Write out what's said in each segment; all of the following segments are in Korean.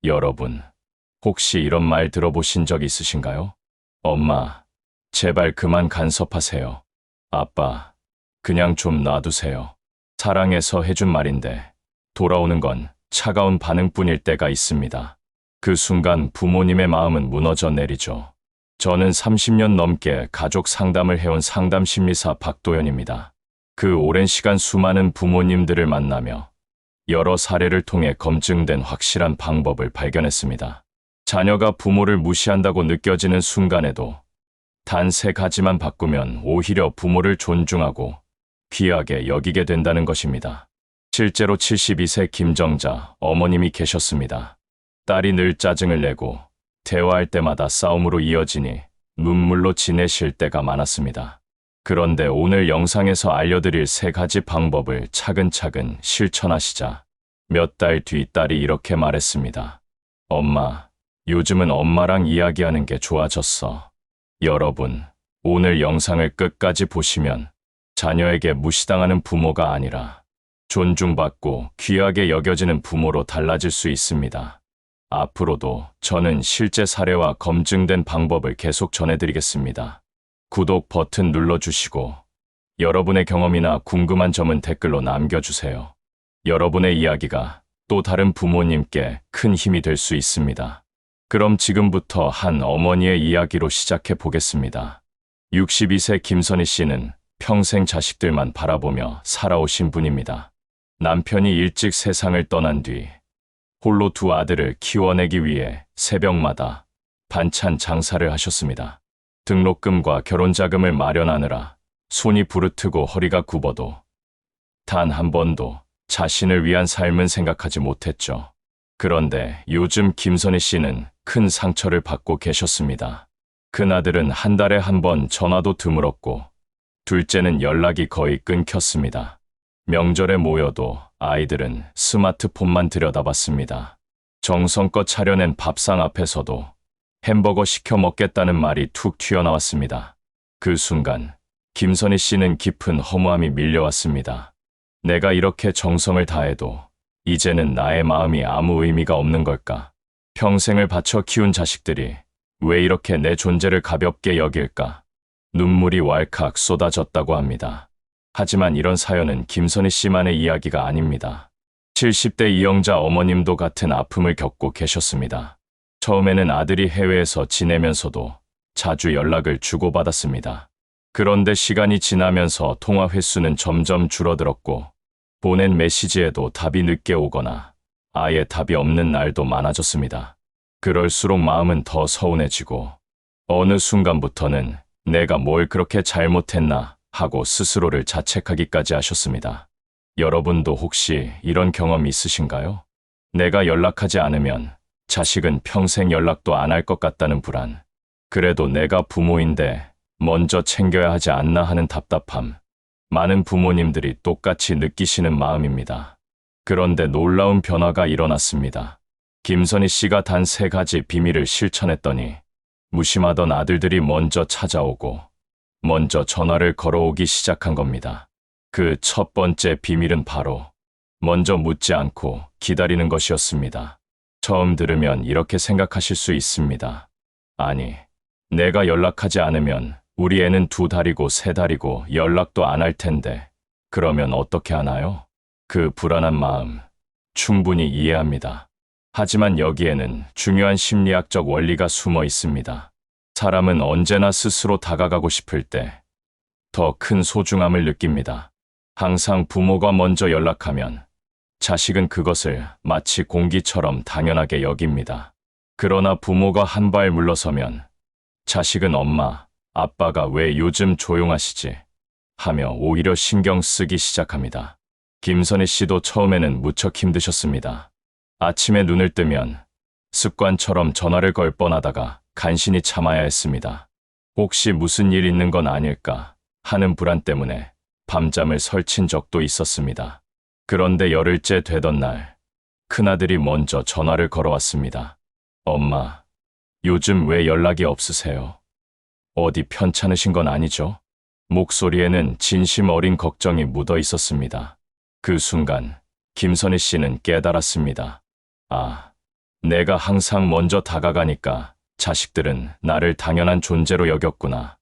여러분, 혹시 이런 말 들어보신 적 있으신가요? 엄마, 제발 그만 간섭하세요. 아빠, 그냥 좀 놔두세요. 사랑해서 해준 말인데 돌아오는 건 차가운 반응뿐일 때가 있습니다. 그 순간 부모님의 마음은 무너져 내리죠. 저는 30년 넘게 가족 상담을 해온 상담 심리사 박도연입니다. 그 오랜 시간 수많은 부모님들을 만나며 여러 사례를 통해 검증된 확실한 방법을 발견했습니다. 자녀가 부모를 무시한다고 느껴지는 순간에도 단 3가지만 바꾸면 오히려 부모를 존중하고 귀하게 여기게 된다는 것입니다. 실제로 72세 김정자 어머님이 계셨습니다. 딸이 늘 짜증을 내고 대화할 때마다 싸움으로 이어지니 눈물로 지내실 때가 많았습니다. 그런데 오늘 영상에서 알려드릴 3가지 방법을 차근차근 실천하시자 몇 달 뒤 딸이 이렇게 말했습니다. 엄마, 요즘은 엄마랑 이야기하는 게 좋아졌어. 여러분, 오늘 영상을 끝까지 보시면 자녀에게 무시당하는 부모가 아니라 존중받고 귀하게 여겨지는 부모로 달라질 수 있습니다. 앞으로도 저는 실제 사례와 검증된 방법을 계속 전해드리겠습니다. 구독 버튼 눌러주시고 여러분의 경험이나 궁금한 점은 댓글로 남겨주세요. 여러분의 이야기가 또 다른 부모님께 큰 힘이 될 수 있습니다. 그럼 지금부터 한 어머니의 이야기로 시작해 보겠습니다. 62세 김선희 씨는 평생 자식들만 바라보며 살아오신 분입니다. 남편이 일찍 세상을 떠난 뒤 홀로 2 아들을 키워내기 위해 새벽마다 반찬 장사를 하셨습니다. 등록금과 결혼자금을 마련하느라 손이 부르트고 허리가 굽어도 단 한 번도 자신을 위한 삶은 생각하지 못했죠. 그런데 요즘 김선희 씨는 큰 상처를 받고 계셨습니다. 큰아들은 한 달에 한 번 전화도 드물었고 둘째는 연락이 거의 끊겼습니다. 명절에 모여도 아이들은 스마트폰만 들여다봤습니다. 정성껏 차려낸 밥상 앞에서도 햄버거 시켜 먹겠다는 말이 툭 튀어나왔습니다. 그 순간 김선희 씨는 깊은 허무함이 밀려왔습니다. 내가 이렇게 정성을 다해도 이제는 나의 마음이 아무 의미가 없는 걸까? 평생을 바쳐 키운 자식들이 왜 이렇게 내 존재를 가볍게 여길까? 눈물이 왈칵 쏟아졌다고 합니다. 하지만 이런 사연은 김선희 씨만의 이야기가 아닙니다. 70대 이영자 어머님도 같은 아픔을 겪고 계셨습니다. 처음에는 아들이 해외에서 지내면서도 자주 연락을 주고받았습니다. 그런데 시간이 지나면서 통화 횟수는 점점 줄어들었고 보낸 메시지에도 답이 늦게 오거나 아예 답이 없는 날도 많아졌습니다. 그럴수록 마음은 더 서운해지고 어느 순간부터는 내가 뭘 그렇게 잘못했나 하고 스스로를 자책하기까지 하셨습니다. 여러분도 혹시 이런 경험 있으신가요? 내가 연락하지 않으면 자식은 평생 연락도 안 할 것 같다는 불안. 그래도 내가 부모인데 먼저 챙겨야 하지 않나 하는 답답함. 많은 부모님들이 똑같이 느끼시는 마음입니다. 그런데 놀라운 변화가 일어났습니다. 김선희 씨가 단 3가지 비밀을 실천했더니 무심하던 아들들이 먼저 찾아오고 먼저 전화를 걸어오기 시작한 겁니다. 그 첫 번째 비밀은 바로 먼저 묻지 않고 기다리는 것이었습니다. 처음 들으면 이렇게 생각하실 수 있습니다. 아니, 내가 연락하지 않으면 우리 애는 2달이고 3달이고 연락도 안 할 텐데 그러면 어떻게 하나요? 그 불안한 마음 충분히 이해합니다. 하지만 여기에는 중요한 심리학적 원리가 숨어 있습니다. 사람은 언제나 스스로 다가가고 싶을 때 더 큰 소중함을 느낍니다. 항상 부모가 먼저 연락하면 자식은 그것을 마치 공기처럼 당연하게 여깁니다. 그러나 부모가 한 발 물러서면 자식은 엄마, 아빠가 왜 요즘 조용하시지? 하며 오히려 신경 쓰기 시작합니다. 김선희 씨도 처음에는 무척 힘드셨습니다. 아침에 눈을 뜨면 습관처럼 전화를 걸 뻔하다가 간신히 참아야 했습니다. 혹시 무슨 일 있는 건 아닐까 하는 불안 때문에 밤잠을 설친 적도 있었습니다. 그런데 열흘째 되던 날, 큰아들이 먼저 전화를 걸어왔습니다. 엄마, 요즘 왜 연락이 없으세요? 어디 편찮으신 건 아니죠? 목소리에는 진심 어린 걱정이 묻어 있었습니다. 그 순간 김선희 씨는 깨달았습니다. 아, 내가 항상 먼저 다가가니까 자식들은 나를 당연한 존재로 여겼구나.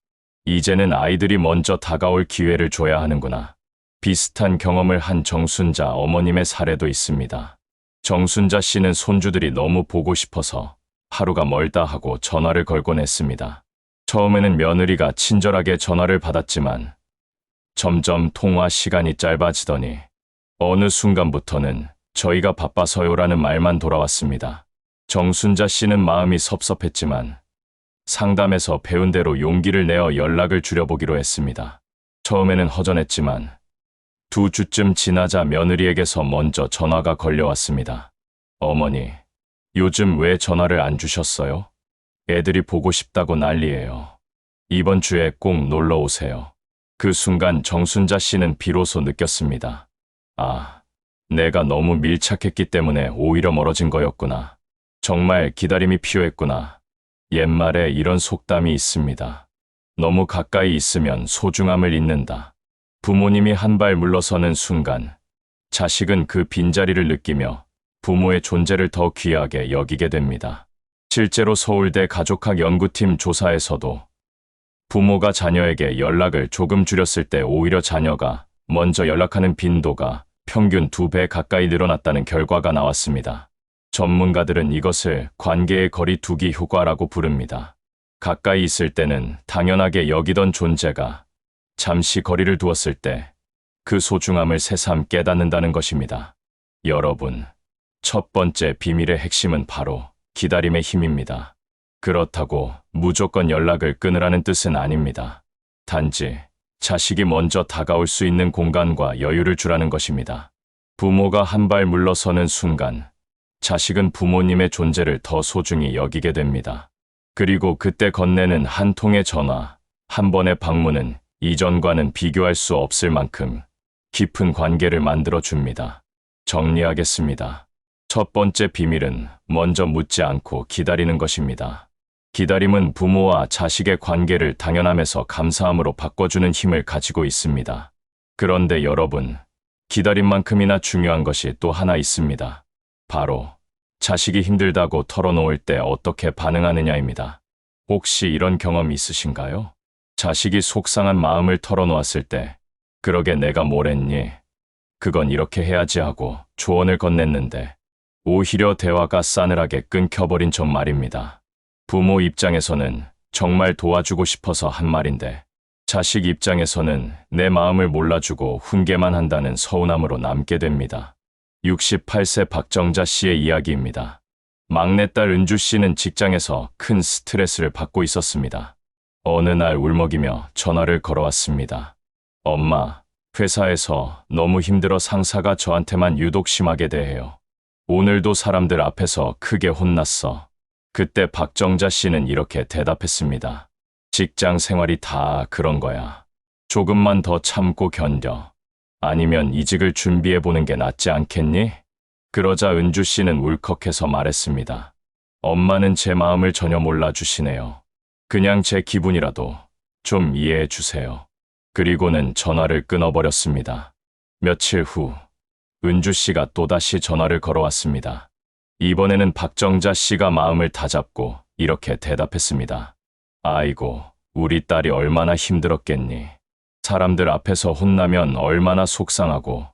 이제는 아이들이 먼저 다가올 기회를 줘야 하는구나. 비슷한 경험을 한 정순자 어머님의 사례도 있습니다. 정순자 씨는 손주들이 너무 보고 싶어서 하루가 멀다 하고 전화를 걸곤 했습니다. 처음에는 며느리가 친절하게 전화를 받았지만 점점 통화 시간이 짧아지더니 어느 순간부터는 저희가 바빠서요라는 말만 돌아왔습니다. 정순자 씨는 마음이 섭섭했지만 상담에서 배운 대로 용기를 내어 연락을 줄여보기로 했습니다. 처음에는 허전했지만 2주쯤 지나자 며느리에게서 먼저 전화가 걸려왔습니다. 어머니, 요즘 왜 전화를 안 주셨어요? 애들이 보고 싶다고 난리예요. 이번 주에 꼭 놀러 오세요. 그 순간 정순자 씨는 비로소 느꼈습니다. 아, 내가 너무 밀착했기 때문에 오히려 멀어진 거였구나. 정말 기다림이 필요했구나. 옛말에 이런 속담이 있습니다. 너무 가까이 있으면 소중함을 잊는다. 부모님이 한 발 물러서는 순간 자식은 그 빈자리를 느끼며 부모의 존재를 더 귀하게 여기게 됩니다. 실제로 서울대 가족학 연구팀 조사에서도 부모가 자녀에게 연락을 조금 줄였을 때 오히려 자녀가 먼저 연락하는 빈도가 평균 2배 가까이 늘어났다는 결과가 나왔습니다. 전문가들은 이것을 관계의 거리 두기 효과라고 부릅니다. 가까이 있을 때는 당연하게 여기던 존재가 잠시 거리를 두었을 때 그 소중함을 새삼 깨닫는다는 것입니다. 여러분, 첫 번째 비밀의 핵심은 바로 기다림의 힘입니다. 그렇다고 무조건 연락을 끊으라는 뜻은 아닙니다. 단지 자식이 먼저 다가올 수 있는 공간과 여유를 주라는 것입니다. 부모가 한 발 물러서는 순간 자식은 부모님의 존재를 더 소중히 여기게 됩니다. 그리고 그때 건네는 한 통의 전화, 한 번의 방문은 이전과는 비교할 수 없을 만큼 깊은 관계를 만들어 줍니다. 정리하겠습니다. 첫 번째 비밀은 먼저 묻지 않고 기다리는 것입니다. 기다림은 부모와 자식의 관계를 당연함에서 감사함으로 바꿔주는 힘을 가지고 있습니다. 그런데 여러분, 기다림만큼이나 중요한 것이 또 하나 있습니다. 바로 자식이 힘들다고 털어놓을 때 어떻게 반응하느냐입니다. 혹시 이런 경험 있으신가요? 자식이 속상한 마음을 털어놓았을 때 그러게 내가 뭘 했니? 그건 이렇게 해야지 하고 조언을 건넸는데 오히려 대화가 싸늘하게 끊겨버린 전 말입니다. 부모 입장에서는 정말 도와주고 싶어서 한 말인데 자식 입장에서는 내 마음을 몰라주고 훈계만 한다는 서운함으로 남게 됩니다. 68세 박정자 씨의 이야기입니다. 막내딸 은주 씨는 직장에서 큰 스트레스를 받고 있었습니다. 어느 날 울먹이며 전화를 걸어왔습니다. 엄마, 회사에서 너무 힘들어 상사가 저한테만 유독 심하게 대해요. 오늘도 사람들 앞에서 크게 혼났어. 그때 박정자 씨는 이렇게 대답했습니다. 직장 생활이 다 그런 거야. 조금만 더 참고 견뎌. 아니면 이직을 준비해보는 게 낫지 않겠니? 그러자 은주 씨는 울컥해서 말했습니다. 엄마는 제 마음을 전혀 몰라주시네요. 그냥 제 기분이라도 좀 이해해 주세요. 그리고는 전화를 끊어버렸습니다. 며칠 후 은주 씨가 또다시 전화를 걸어왔습니다. 이번에는 박정자 씨가 마음을 다잡고 이렇게 대답했습니다. 아이고, 우리 딸이 얼마나 힘들었겠니? 사람들 앞에서 혼나면 얼마나 속상하고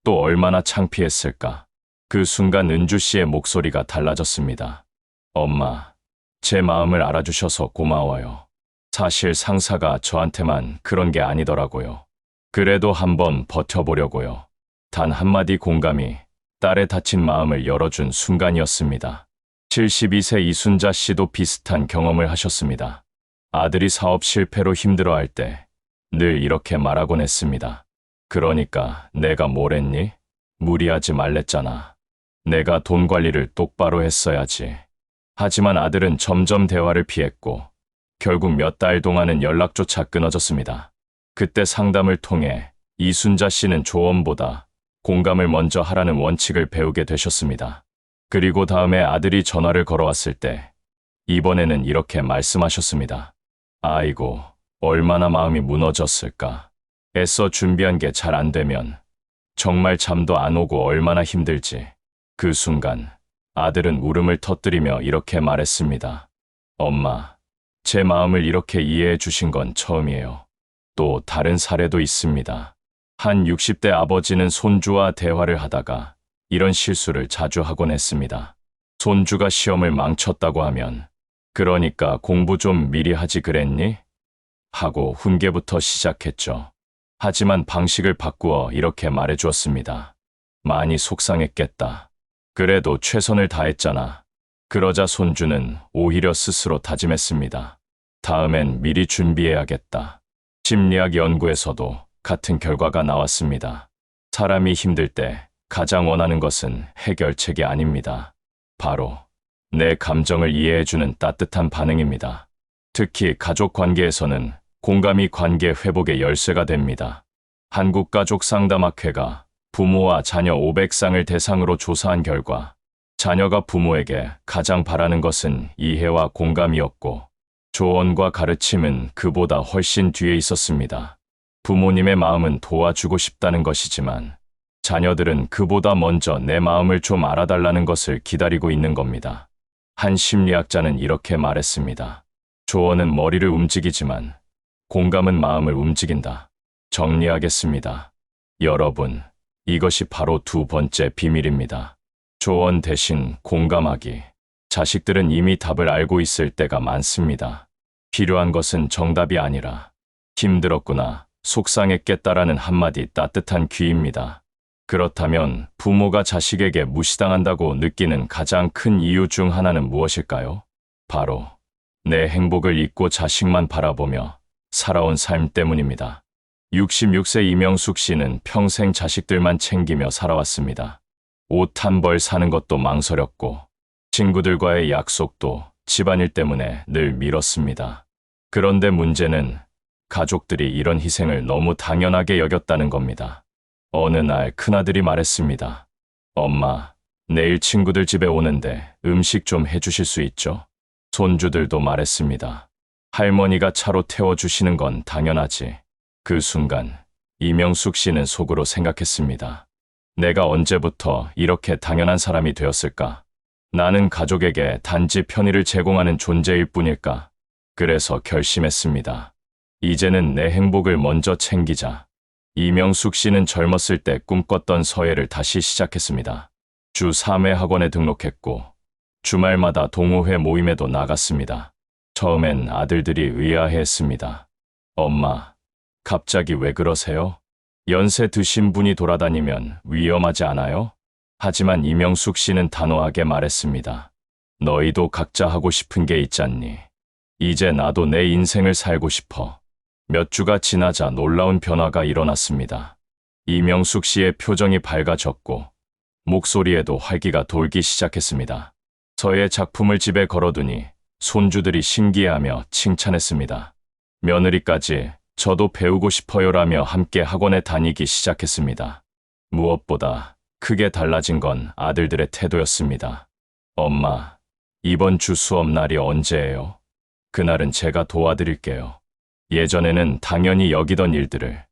또 얼마나 창피했을까? 그 순간 은주 씨의 목소리가 달라졌습니다. 엄마, 제 마음을 알아주셔서 고마워요. 사실 상사가 저한테만 그런 게 아니더라고요. 그래도 한번 버텨보려고요. 단 한마디 공감이 딸의 다친 마음을 열어준 순간이었습니다. 72세 이순자 씨도 비슷한 경험을 하셨습니다. 아들이 사업 실패로 힘들어할 때 늘 이렇게 말하곤 했습니다. 그러니까 내가 뭘 했니? 무리하지 말랬잖아. 내가 돈 관리를 똑바로 했어야지. 하지만 아들은 점점 대화를 피했고 결국 몇 달 동안은 연락조차 끊어졌습니다. 그때 상담을 통해 이순자 씨는 조언보다 공감을 먼저 하라는 원칙을 배우게 되셨습니다. 그리고 다음에 아들이 전화를 걸어왔을 때 이번에는 이렇게 말씀하셨습니다. 아이고, 얼마나 마음이 무너졌을까. 애써 준비한 게 잘 안 되면 정말 잠도 안 오고 얼마나 힘들지. 그 순간 아들은 울음을 터뜨리며 이렇게 말했습니다. 엄마, 제 마음을 이렇게 이해해 주신 건 처음이에요. 또 다른 사례도 있습니다. 한 60대 아버지는 손주와 대화를 하다가 이런 실수를 자주 하곤 했습니다. 손주가 시험을 망쳤다고 하면 그러니까 공부 좀 미리 하지 그랬니? 하고 훈계부터 시작했죠. 하지만 방식을 바꾸어 이렇게 말해 주었습니다. 많이 속상했겠다. 그래도 최선을 다했잖아. 그러자 손주는 오히려 스스로 다짐했습니다. 다음엔 미리 준비해야겠다. 심리학 연구에서도 같은 결과가 나왔습니다. 사람이 힘들 때 가장 원하는 것은 해결책이 아닙니다. 바로 내 감정을 이해해주는 따뜻한 반응입니다. 특히 가족 관계에서는 공감이 관계 회복의 열쇠가 됩니다. 한국가족상담학회가 부모와 자녀 500쌍을 대상으로 조사한 결과 자녀가 부모에게 가장 바라는 것은 이해와 공감이었고 조언과 가르침은 그보다 훨씬 뒤에 있었습니다. 부모님의 마음은 도와주고 싶다는 것이지만 자녀들은 그보다 먼저 내 마음을 좀 알아달라는 것을 기다리고 있는 겁니다. 한 심리학자는 이렇게 말했습니다. 조언은 머리를 움직이지만 공감은 마음을 움직인다. 정리하겠습니다. 여러분, 이것이 바로 두 번째 비밀입니다. 조언 대신 공감하기. 자식들은 이미 답을 알고 있을 때가 많습니다. 필요한 것은 정답이 아니라 힘들었구나, 속상했겠다라는 한마디 따뜻한 귀입니다. 그렇다면 부모가 자식에게 무시당한다고 느끼는 가장 큰 이유 중 하나는 무엇일까요? 바로 내 행복을 잊고 자식만 바라보며 살아온 삶 때문입니다. 66세 이명숙 씨는 평생 자식들만 챙기며 살아왔습니다. 옷 한 벌 사는 것도 망설였고 친구들과의 약속도 집안일 때문에 늘 미뤘습니다. 그런데 문제는 가족들이 이런 희생을 너무 당연하게 여겼다는 겁니다. 어느 날 큰아들이 말했습니다. 엄마, 내일 친구들 집에 오는데 음식 좀 해주실 수 있죠? 손주들도 말했습니다. 할머니가 차로 태워주시는 건 당연하지. 그 순간 이명숙 씨는 속으로 생각했습니다. 내가 언제부터 이렇게 당연한 사람이 되었을까? 나는 가족에게 단지 편의를 제공하는 존재일 뿐일까? 그래서 결심했습니다. 이제는 내 행복을 먼저 챙기자. 이명숙 씨는 젊었을 때 꿈꿨던 서예를 다시 시작했습니다. 주 3회 학원에 등록했고 주말마다 동호회 모임에도 나갔습니다. 처음엔 아들들이 의아해했습니다. 엄마, 갑자기 왜 그러세요? 연세 드신 분이 돌아다니면 위험하지 않아요? 하지만 이명숙 씨는 단호하게 말했습니다. 너희도 각자 하고 싶은 게 있잖니. 이제 나도 내 인생을 살고 싶어. 몇 주가 지나자 놀라운 변화가 일어났습니다. 이명숙 씨의 표정이 밝아졌고 목소리에도 활기가 돌기 시작했습니다. 저의 작품을 집에 걸어두니 손주들이 신기해하며 칭찬했습니다. 며느리까지 저도 배우고 싶어요라며 함께 학원에 다니기 시작했습니다. 무엇보다 크게 달라진 건 아들들의 태도였습니다. 엄마, 이번 주 수업 날이 언제예요? 그날은 제가 도와드릴게요. 예전에는 당연히 여기던 일들을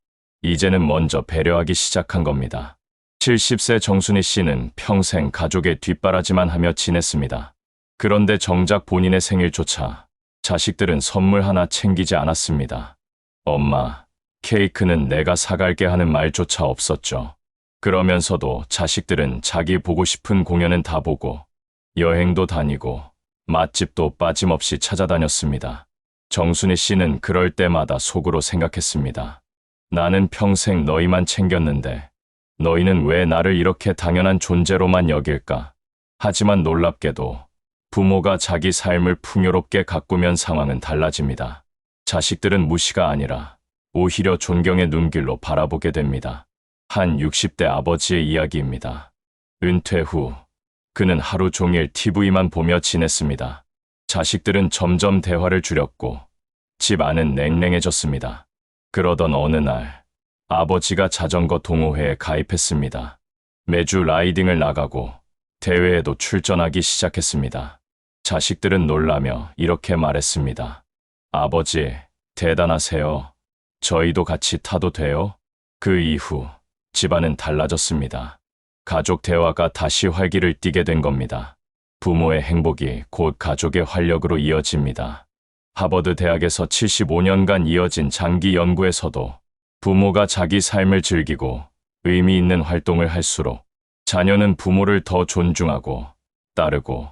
이제는 먼저 배려하기 시작한 겁니다. 70세 정순희 씨는 평생 가족의 뒷바라지만 하며 지냈습니다. 그런데 정작 본인의 생일조차 자식들은 선물 하나 챙기지 않았습니다. 엄마, 케이크는 내가 사갈게 하는 말조차 없었죠. 그러면서도 자식들은 자기 보고 싶은 공연은 다 보고 여행도 다니고 맛집도 빠짐없이 찾아다녔습니다. 정순희 씨는 그럴 때마다 속으로 생각했습니다. 나는 평생 너희만 챙겼는데 너희는 왜 나를 이렇게 당연한 존재로만 여길까? 하지만 놀랍게도 부모가 자기 삶을 풍요롭게 가꾸면 상황은 달라집니다. 자식들은 무시가 아니라 오히려 존경의 눈길로 바라보게 됩니다. 한 60대 아버지의 이야기입니다. 은퇴 후 그는 하루 종일 TV만 보며 지냈습니다. 자식들은 점점 대화를 줄였고 집 안은 냉랭해졌습니다. 그러던 어느 날 아버지가 자전거 동호회에 가입했습니다. 매주 라이딩을 나가고 대회에도 출전하기 시작했습니다. 자식들은 놀라며 이렇게 말했습니다. 아버지, 대단하세요. 저희도 같이 타도 돼요? 그 이후 집안은 달라졌습니다. 가족 대화가 다시 활기를 띠게 된 겁니다. 부모의 행복이 곧 가족의 활력으로 이어집니다. 하버드 대학에서 75년간 이어진 장기 연구에서도 부모가 자기 삶을 즐기고 의미 있는 활동을 할수록 자녀는 부모를 더 존중하고 따르고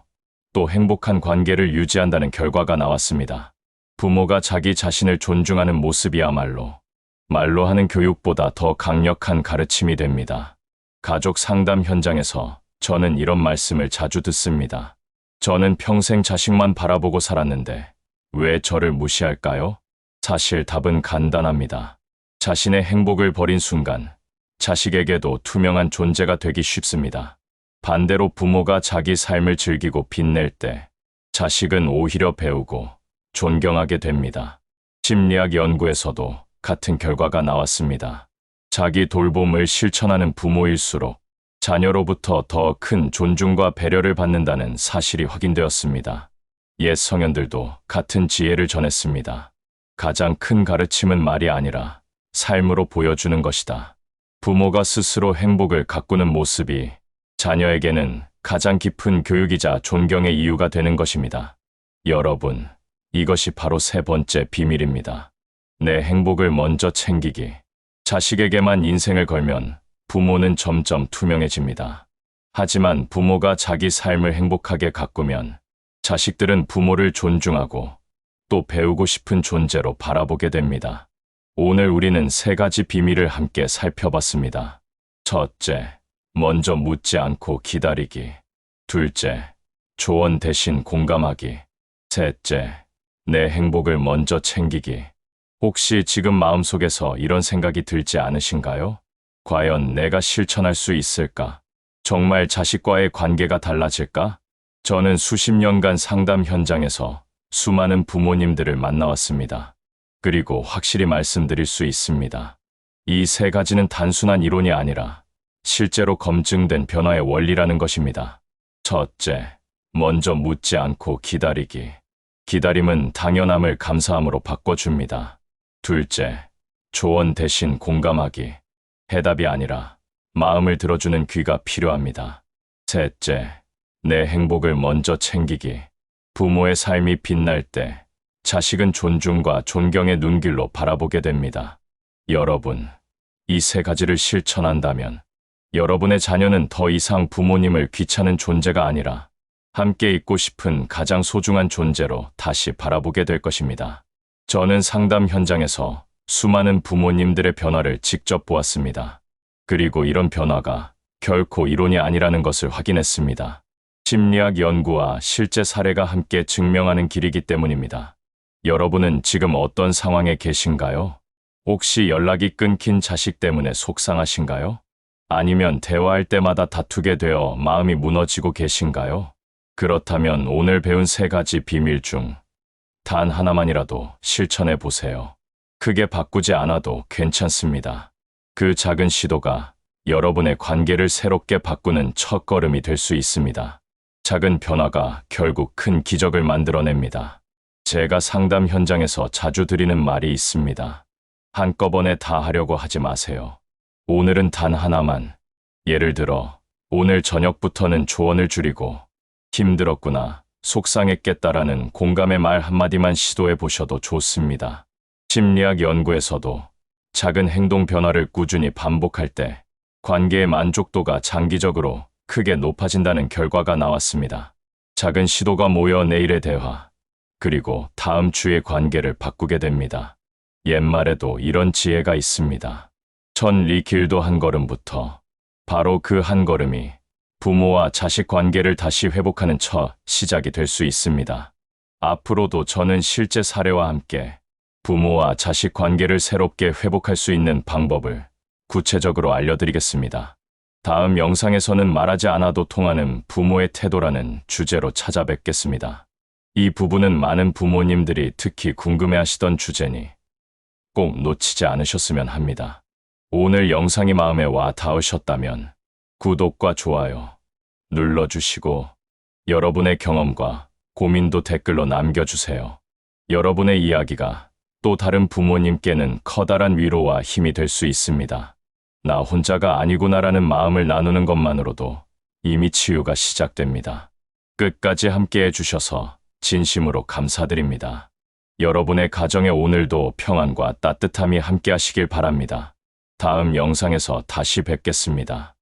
또 행복한 관계를 유지한다는 결과가 나왔습니다. 부모가 자기 자신을 존중하는 모습이야말로 말로 하는 교육보다 더 강력한 가르침이 됩니다. 가족 상담 현장에서 저는 이런 말씀을 자주 듣습니다. 저는 평생 자식만 바라보고 살았는데 왜 저를 무시할까요? 사실 답은 간단합니다. 자신의 행복을 버린 순간 자식에게도 투명한 존재가 되기 쉽습니다. 반대로 부모가 자기 삶을 즐기고 빛낼 때 자식은 오히려 배우고 존경하게 됩니다. 심리학 연구에서도 같은 결과가 나왔습니다. 자기 돌봄을 실천하는 부모일수록 자녀로부터 더 큰 존중과 배려를 받는다는 사실이 확인되었습니다. 옛 성현들도 같은 지혜를 전했습니다. 가장 큰 가르침은 말이 아니라 삶으로 보여주는 것이다. 부모가 스스로 행복을 가꾸는 모습이 자녀에게는 가장 깊은 교육이자 존경의 이유가 되는 것입니다. 여러분, 이것이 바로 세 번째 비밀입니다. 내 행복을 먼저 챙기기. 자식에게만 인생을 걸면 부모는 점점 투명해집니다. 하지만 부모가 자기 삶을 행복하게 가꾸면 자식들은 부모를 존중하고 또 배우고 싶은 존재로 바라보게 됩니다. 오늘 우리는 세 가지 비밀을 함께 살펴봤습니다. 첫째, 먼저 묻지 않고 기다리기. 둘째, 조언 대신 공감하기. 셋째, 내 행복을 먼저 챙기기. 혹시 지금 마음속에서 이런 생각이 들지 않으신가요? 과연 내가 실천할 수 있을까? 정말 자식과의 관계가 달라질까? 저는 수십 년간 상담 현장에서 수많은 부모님들을 만나왔습니다. 그리고 확실히 말씀드릴 수 있습니다. 이 세 가지는 단순한 이론이 아니라 실제로 검증된 변화의 원리라는 것입니다. 첫째, 먼저 묻지 않고 기다리기. 기다림은 당연함을 감사함으로 바꿔줍니다. 둘째, 조언 대신 공감하기. 해답이 아니라 마음을 들어주는 귀가 필요합니다. 셋째, 내 행복을 먼저 챙기기. 부모의 삶이 빛날 때 자식은 존중과 존경의 눈길로 바라보게 됩니다. 여러분, 이 세 가지를 실천한다면 여러분의 자녀는 더 이상 부모님을 귀찮은 존재가 아니라 함께 있고 싶은 가장 소중한 존재로 다시 바라보게 될 것입니다. 저는 상담 현장에서 수많은 부모님들의 변화를 직접 보았습니다. 그리고 이런 변화가 결코 이론이 아니라는 것을 확인했습니다. 심리학 연구와 실제 사례가 함께 증명하는 길이기 때문입니다. 여러분은 지금 어떤 상황에 계신가요? 혹시 연락이 끊긴 자식 때문에 속상하신가요? 아니면 대화할 때마다 다투게 되어 마음이 무너지고 계신가요? 그렇다면 오늘 배운 세 가지 비밀 중 단 하나만이라도 실천해 보세요. 크게 바꾸지 않아도 괜찮습니다. 그 작은 시도가 여러분의 관계를 새롭게 바꾸는 첫걸음이 될 수 있습니다. 작은 변화가 결국 큰 기적을 만들어냅니다. 제가 상담 현장에서 자주 드리는 말이 있습니다. 한꺼번에 다 하려고 하지 마세요. 오늘은 단 하나만. 예를 들어, 오늘 저녁부터는 조언을 줄이고 힘들었구나, 속상했겠다라는 공감의 말 한마디만 시도해 보셔도 좋습니다. 심리학 연구에서도 작은 행동 변화를 꾸준히 반복할 때 관계의 만족도가 장기적으로 크게 높아진다는 결과가 나왔습니다. 작은 시도가 모여 내일의 대화, 그리고 다음 주의 관계를 바꾸게 됩니다. 옛말에도 이런 지혜가 있습니다. 천 리 길도 한 걸음부터. 바로 그 한 걸음이 부모와 자식 관계를 다시 회복하는 첫 시작이 될 수 있습니다. 앞으로도 저는 실제 사례와 함께 부모와 자식 관계를 새롭게 회복할 수 있는 방법을 구체적으로 알려드리겠습니다. 다음 영상에서는 말하지 않아도 통하는 부모의 태도라는 주제로 찾아뵙겠습니다. 이 부분은 많은 부모님들이 특히 궁금해하시던 주제니 꼭 놓치지 않으셨으면 합니다. 오늘 영상이 마음에 와 닿으셨다면 구독과 좋아요 눌러주시고 여러분의 경험과 고민도 댓글로 남겨주세요. 여러분의 이야기가 또 다른 부모님께는 커다란 위로와 힘이 될 수 있습니다. 나 혼자가 아니구나라는 마음을 나누는 것만으로도 이미 치유가 시작됩니다. 끝까지 함께 해주셔서 진심으로 감사드립니다. 여러분의 가정에 오늘도 평안과 따뜻함이 함께 하시길 바랍니다. 다음 영상에서 다시 뵙겠습니다.